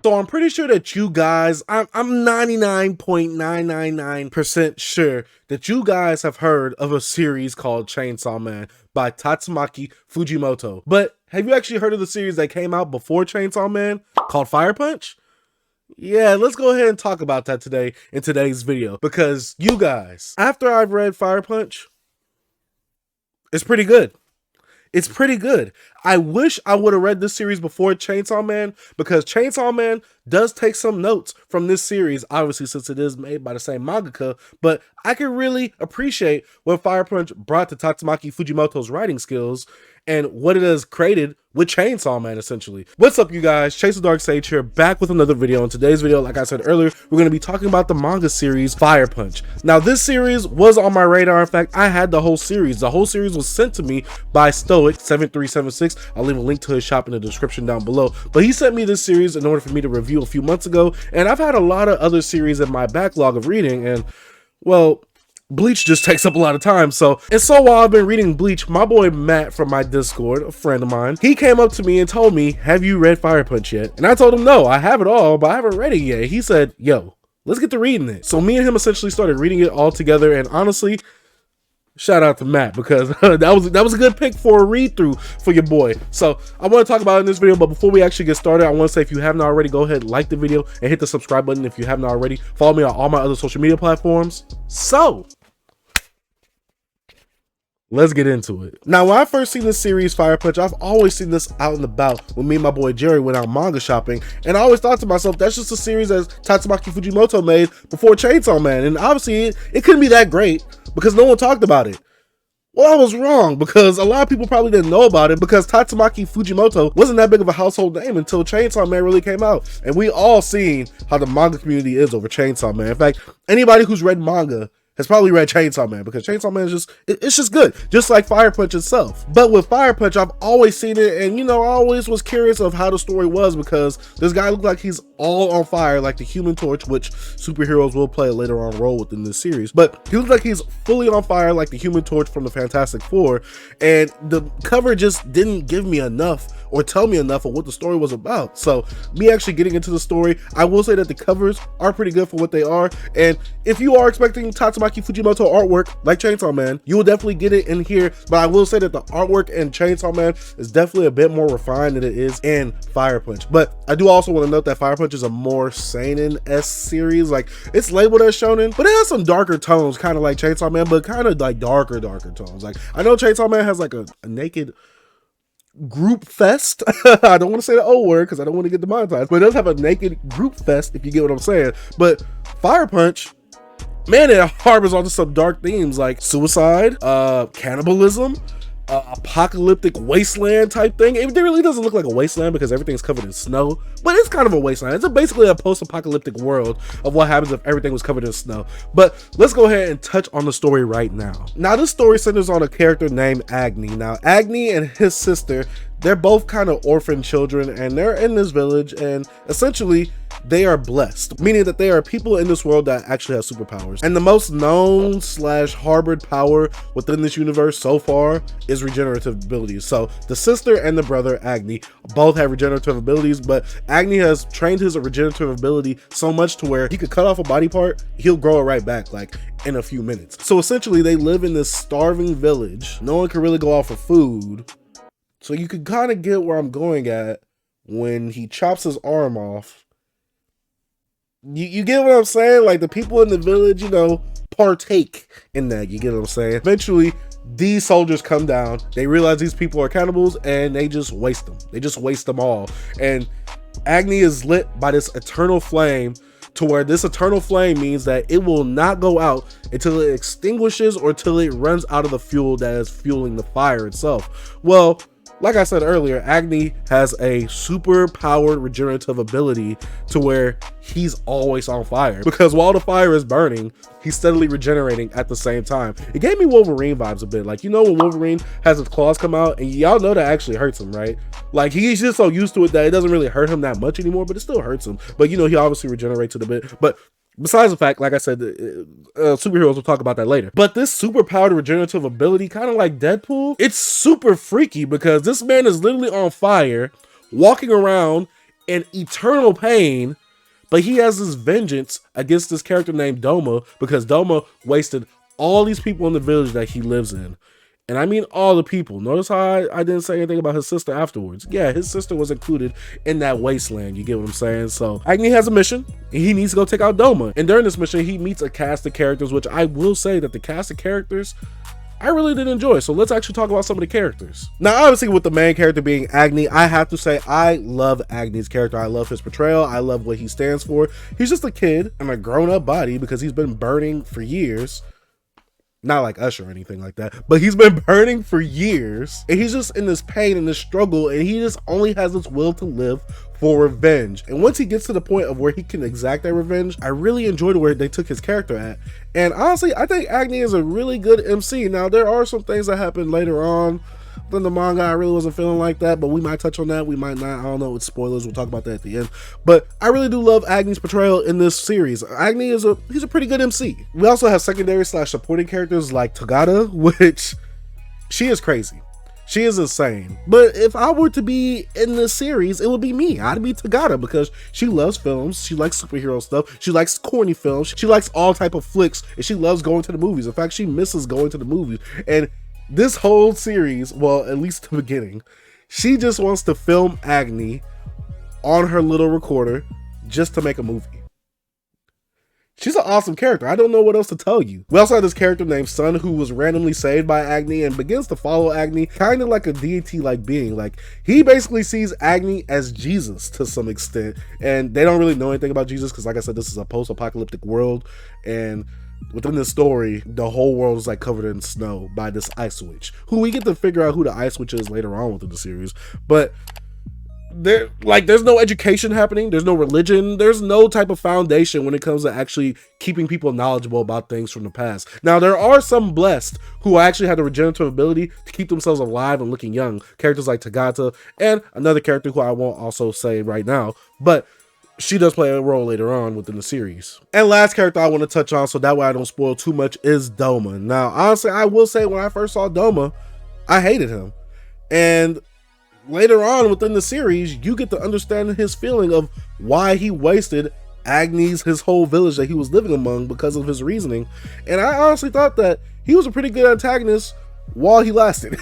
So I'm pretty sure that you guys, I'm 99.999% sure that you guys have heard of a series called Chainsaw Man by Tatsumaki Fujimoto. But have you actually heard of the series that came out before Chainsaw Man called Fire Punch? Yeah, let's go ahead and talk about that today in today's video, because you guys, after I've read Fire Punch, it's pretty good. It's pretty good. I wish I would have read this series before Chainsaw Man, because Chainsaw Man does take some notes from this series, obviously since it is made by the same mangaka, but I can really appreciate what Fire Punch brought to Tatsumaki Fujimoto's writing skills and what it has created with Chainsaw Man, essentially. What's up, you guys? Chase the Dark Sage here, back with another video. In today's video, like I said earlier, we're going to be talking about the manga series Fire Punch. Now, this series was on my radar. In fact, I had the whole series. The whole series was sent to me by Stoic7376. I'll leave a link to his shop in the description down below. But he sent me this series in order for me to review a few months ago, and I've had a lot of other series in my backlog of reading, and, well, Bleach just takes up a lot of time. So while I've been reading Bleach, my boy Matt from my Discord, a friend of mine, he came up to me and told me, have you read Fire Punch yet? And I told him, no, I have it all, but I haven't read it yet. He said, yo, let's get to reading it. So me and him essentially started reading it all together, and honestly, shout out to Matt, because that was a good pick for a read through for your boy. So I want to talk about it in this video, but before we actually get started, I want to say, if you haven't already, go ahead and like the video and hit the subscribe button if you haven't already. Follow me on all my other social media platforms. So let's get into it. Now, when I first seen this series, Fire Punch, I've always seen this out and about when me and my boy Jerry went out manga shopping, and I always thought to myself, that's just a series that Tatsumaki Fujimoto made before Chainsaw Man, and obviously it couldn't be that great because no one talked about it. Well, I was wrong, because a lot of people probably didn't know about it, because Tatsumaki Fujimoto wasn't that big of a household name until Chainsaw Man really came out. And we all seen how the manga community is over Chainsaw Man. In fact, anybody who's read manga has probably read Chainsaw Man, because Chainsaw Man is just, it's just good, just like Fire Punch itself. But with Fire Punch, I've always seen it, and I always was curious of how the story was, because this guy looked like he's all on fire, like the Human Torch, which superheroes will play a later on role within this series. But he looks like he's fully on fire, like the Human Torch from the Fantastic Four, and the cover just didn't give me enough or tell me enough of what the story was about. So me actually getting into the story, I will say that the covers are pretty good for what they are, and if you are expecting Tatsumaki Fujimoto artwork like Chainsaw Man, you will definitely get it in here. But I will say that the artwork in Chainsaw Man is definitely a bit more refined than it is in Fire Punch. But I do also want to note that Fire Punch is a more seinen-esque series. Like, it's labeled as shonen, but it has some darker tones, kind of like Chainsaw Man, but kind of like darker tones. Like, I know Chainsaw Man has like a naked group fest. I don't want to say the O word because I don't want to get demonetized, but it does have a naked group fest, if you get what I'm saying. But Fire Punch, man, it harbors onto some dark themes like suicide, cannibalism, apocalyptic wasteland type thing. It really doesn't look like a wasteland because everything's covered in snow, but it's kind of a wasteland. It's basically a post-apocalyptic world of what happens if everything was covered in snow. But let's go ahead and touch on the story right now. Now, this story centers on a character named Agni. Now, Agni and his sister, they're both kind of orphan children, and they're in this village, and essentially they are blessed, meaning that they are people in this world that actually have superpowers. And the most known / harbored power within this universe so far is regenerative abilities. So the sister and the brother Agni both have regenerative abilities, but Agni has trained his regenerative ability so much to where he could cut off a body part, he'll grow it right back like in a few minutes. So essentially they live in this starving village. No one can really go out for food. So you can kind of get where I'm going at when he chops his arm off. You get what I'm saying? Like, the people in the village, partake in that. You get what I'm saying? Eventually, these soldiers come down. They realize these people are cannibals, and they just waste them. They just waste them all. And Agni is lit by this eternal flame, to where this eternal flame means that it will not go out until it extinguishes or till it runs out of the fuel that is fueling the fire itself. Well, like I said earlier, Agni has a super powered regenerative ability to where he's always on fire, because while the fire is burning, he's steadily regenerating at the same time. It gave me Wolverine vibes a bit. Like, when Wolverine has his claws come out, and y'all know that actually hurts him, right? Like, he's just so used to it that it doesn't really hurt him that much anymore, but it still hurts him. But he obviously regenerates it a bit. But besides the fact, like I said, superheroes will talk about that later. But this super powered regenerative ability, kind of like Deadpool, it's super freaky, because this man is literally on fire, walking around in eternal pain, but he has this vengeance against this character named Doma because Doma wasted all these people in the village that he lives in. And I mean all the people. Notice how I didn't say anything about his sister afterwards. Yeah, his sister was included in that wasteland. You get what I'm saying? So Agni has a mission, and he needs to go take out Doma. And during this mission, he meets a cast of characters, which I will say that the cast of characters I really did enjoy. So let's actually talk about some of the characters. Now, obviously, with the main character being Agni, I have to say I love Agni's character. I love his portrayal. I love what he stands for. He's just a kid in a grown-up body because he's been burning for years. Not like Usher or anything like that, but he's been burning for years, and he's just in this pain and this struggle, and he just only has this will to live for revenge. And once he gets to the point of where he can exact that revenge, I really enjoyed where they took his character at. And honestly, I think Agni is a really good MC. Now, there are some things that happen later on than the manga. I really wasn't feeling like that, but we might touch on that. We might not. I don't know. It's spoilers. We'll talk about that at the end. But I really do love Agni's portrayal in this series. Agni is he's a pretty good MC. We also have secondary / supporting characters like Tagata, which she is crazy. She is insane. But if I were to be in this series, it would be me. I'd be Tagata because she loves films. She likes superhero stuff. She likes corny films. She likes all type of flicks, and she loves going to the movies. In fact, she misses going to the movies. And this whole series, well, at least the beginning, she just wants to film Agni on her little recorder just to make a movie. She's an awesome character. I don't know what else to tell you. We also have this character named Sun who was randomly saved by Agni and begins to follow Agni, kind of like a deity-like being. Like, he basically sees Agni as Jesus to some extent, and they don't really know anything about Jesus because, like I said, this is a post-apocalyptic world, and within the story, the whole world is like covered in snow by this ice witch, who we get to figure out who the ice witch is later on within the series. But there's no education happening. There's no religion. There's no type of foundation when it comes to actually keeping people knowledgeable about things from the past. Now, there are some blessed who actually have the regenerative ability to keep themselves alive and looking young. Characters like Tagata and another character who I won't also say right now, but she does play a role later on within the series. And last character I want to touch on, so that way I don't spoil too much, is Doma. Now, honestly, I will say when I first saw Doma, I hated him. And later on within the series, you get to understand his feeling of why he wasted his whole village that he was living among because of his reasoning. And I honestly thought that he was a pretty good antagonist while he lasted.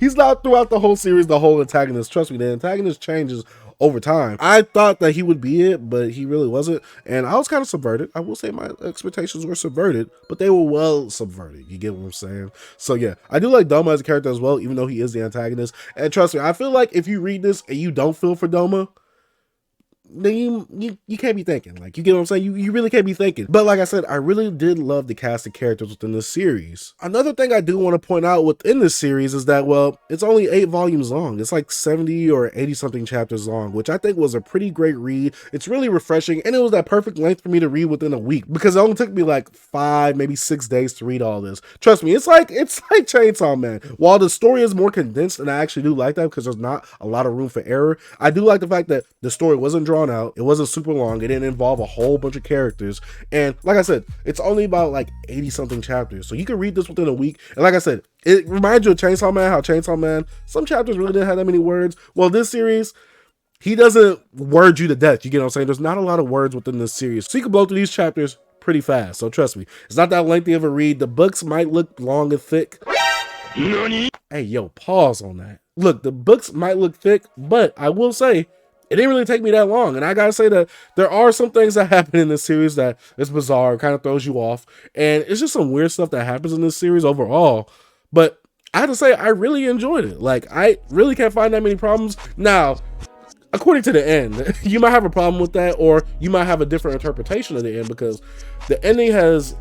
He's not throughout the whole series the whole antagonist. Trust me, the antagonist changes over time. I thought that he would be it, but he really wasn't. And I was kind of subverted. I will say my expectations were subverted, but they were well subverted. You get what I'm saying? So yeah, I do like Doma as a character as well, even though he is the antagonist. And trust me, I feel like if you read this and you don't feel for Doma, then you can't be thinking. Like, you get what I'm saying? You really can't be thinking. But like I said, I really did love the cast of characters within this series. Another thing I do want to point out within this series is that, well, it's only 8 volumes long. It's like 70 or 80 something chapters long, which I think was a pretty great read. It's really refreshing, and it was that perfect length for me to read within a week because it only took me like 5, maybe 6 days to read all this. Trust me, it's like Chainsaw Man. While the story is more condensed, and I actually do like that because there's not a lot of room for error, I do like the fact that the story wasn't drawn out. It wasn't super long. It didn't involve a whole bunch of characters. And like I said, it's only about like 80 something chapters. So you can read this within a week. And like I said, it reminds you of Chainsaw Man, how Chainsaw Man, some chapters really didn't have that many words. Well, this series, he doesn't word you to death. You get what I'm saying? There's not a lot of words within this series. So you can blow through these chapters pretty fast. So trust me, it's not that lengthy of a read. The books might look long and thick. Nani? Hey, yo, pause on that. Look, the books might look thick, but I will say, it didn't really take me that long. And I gotta say that there are some things that happen in this series that is bizarre, kind of throws you off. And it's just some weird stuff that happens in this series overall. But I have to say, I really enjoyed it. Like, I really can't find that many problems. Now, according to the end, you might have a problem with that, or you might have a different interpretation of the end, because the ending has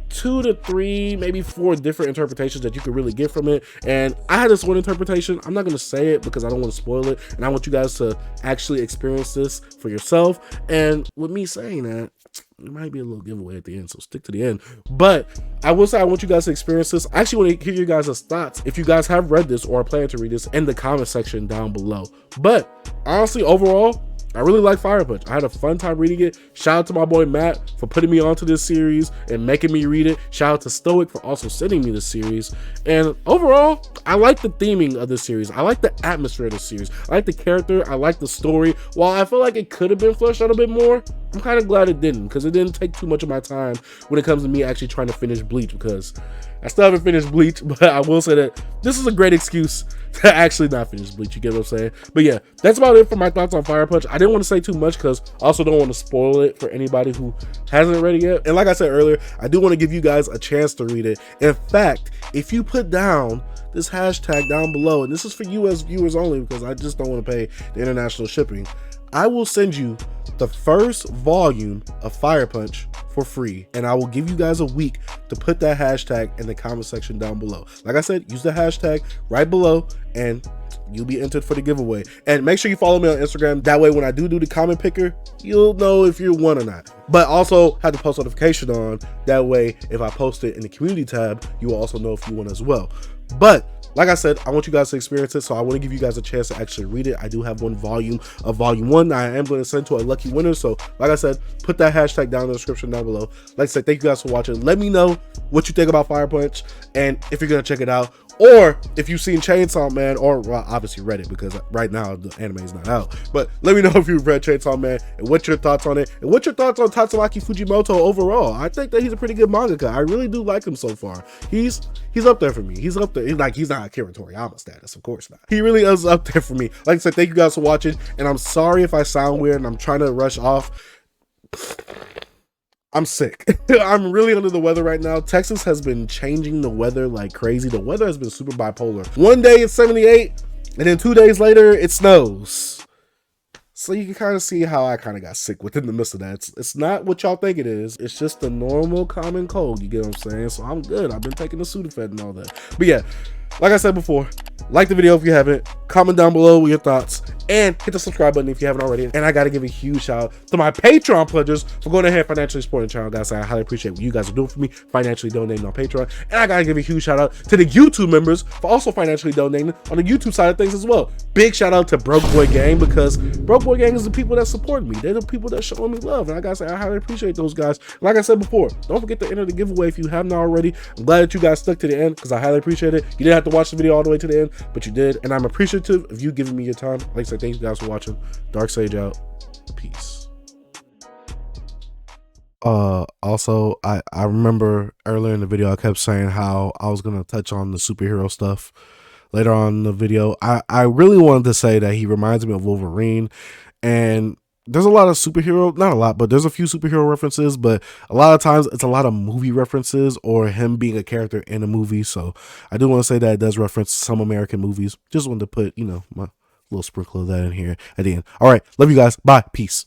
2 to 3, maybe 4 different interpretations that you could really get from it. And I had this one interpretation. I'm not going to say it because I don't want to spoil it, and I want you guys to actually experience this for yourself. And with me saying that, it might be a little giveaway at the end, so stick to the end. But I will say I want you guys to experience this. I actually want to hear you guys' thoughts, if you guys have read this or are planning to read this, in the comment section down below. But honestly, overall, I really like Fire Punch. I had a fun time reading it. Shout out to my boy Matt for putting me onto this series and making me read it. Shout out to Stoic for also sending me this series. And overall, I like the theming of this series. I like the atmosphere of the series. I like the character. I like the story. While I feel like it could have been fleshed out a bit more, I'm kind of glad it didn't, because it didn't take too much of my time when it comes to me actually trying to finish Bleach, because I still haven't finished Bleach, but I will say that this is a great excuse to actually not finish Bleach. You get what I'm saying? But yeah, that's about it for my thoughts on Fire Punch. I didn't want to say too much because I also don't want to spoil it for anybody who hasn't read it yet. And like I said earlier, I do want to give you guys a chance to read it. In fact, if you put down this hashtag down below, and this is for US viewers only because I just don't want to pay the international shipping, I will send you the first volume of Fire Punch for free, and I will give you guys a week to put that hashtag in the comment section down below. Like I said, use the hashtag right below and you'll be entered for the giveaway. And make sure you follow me on Instagram. That way when I do the comment picker, you'll know if you won or not. But also have the post notification on. That way if I post it in the community tab, you will also know if you won as well. But like I said, I want you guys to experience it, so I want to give you guys a chance to actually read it. I do have one volume of volume 1 that I am going to send to a lucky winner. So like I said, put that hashtag down in the description down below. Like I said, thank you guys for watching. Let me know what you think about Fire Punch and if you're going to check it out. Or if you've seen Chainsaw Man, or well, obviously read it because right now the anime is not out. But let me know if you've read Chainsaw Man and what's your thoughts on it. And what's your thoughts on Tatsumaki Fujimoto overall. I think that he's a pretty good mangaka. I really do like him so far. He's up there for me. He's up there. He's not Akira Toriyama status, of course not. He really is up there for me. Like I said, thank you guys for watching. And I'm sorry if I sound weird and I'm trying to rush off. I'm sick. I'm really under the weather right now. Texas has been changing the weather like crazy. The weather has been super bipolar. One day it's 78 and then 2 days later it snows. So you can kind of see how I kind of got sick within the midst of that. It's not what y'all think it is. It's just the normal common cold. You get what I'm saying? So I'm good. I've been taking the Sudafed and all that. But yeah, like I said before, like the video if you haven't, comment down below with your thoughts, and hit the subscribe button if you haven't already. And I got to give a huge shout out to my Patreon pledgers for going ahead and financially supporting the channel, guys. I highly appreciate what you guys are doing for me, financially donating on Patreon. And I got to give a huge shout out to the YouTube members for also financially donating on the YouTube side of things as well. Big shout out to Broke Boy Gang, because Broke Boy Gang is the people that support me. They're the people that showing me love. And I got to say, I highly appreciate those guys. Like I said before, don't forget to enter the giveaway if you haven't already. I'm glad that you guys stuck to the end because I highly appreciate it. You didn't have to watch the video all the way to the end, but you did. And I'm appreciative of you giving me your time. Like I said, thank you guys for watching. Dark Sage out. Peace. Also, I remember earlier in the video I kept saying how I was gonna touch on the superhero stuff later on in the video. I really wanted to say that he reminds me of Wolverine, and there's a lot of superhero, not a lot, but there's a few superhero references, but a lot of times it's a lot of movie references or him being a character in a movie. So I do want to say that it does reference some American movies. Just wanted to put, you know, my little sprinkle of that in here at the end. All right. Love you guys. Bye. Peace.